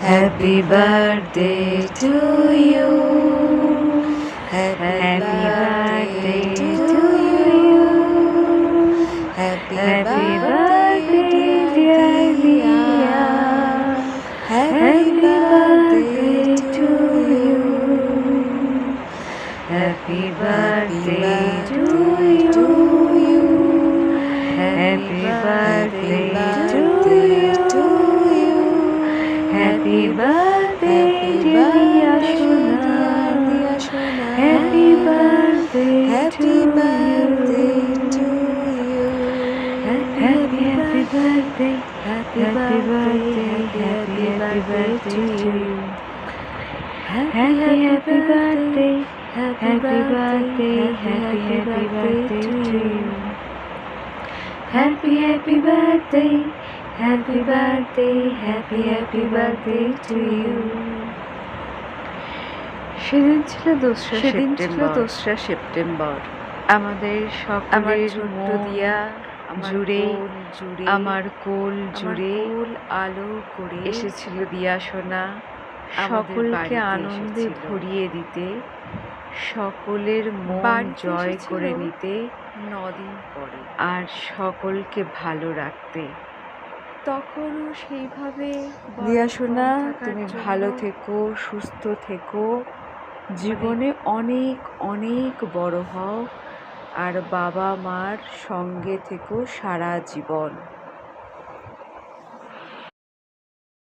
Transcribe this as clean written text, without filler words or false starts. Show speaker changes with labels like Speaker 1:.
Speaker 1: Happy birthday to you. Happy birthday to you. Happy birthday, dear Leah. Happy birthday to you. Happy birthday to you. Happy birthday to you. Happy birthday, dear Shona. Happy birthday to you. Happy birthday, happy birthday, happy birthday to you. Happy birthday, happy birthday, happy birthday to you. Happy birthday, happy birthday, happy birthday to you.
Speaker 2: সেদিন ছিল 2রা September. আমাদের সকলের ছোট্ট দিয়া জুড়ে, আমার কোল জুড়ে আলো করে এসেছিল দিয়া সোনা, সকলকে আনন্দে ভরিয়ে দিতে, সকলের মন জয় করে নিতে 9 দিন পরে, আর সকলকে ভালো রাখতে। তখনও সেইভাবে দিয়া সোনা, তুমি ভালো থেকো, সুস্থ থেকো, জীবনে অনেক অনেক বড় হও, আর বাবা মার সঙ্গে থেকো সারা জীবন।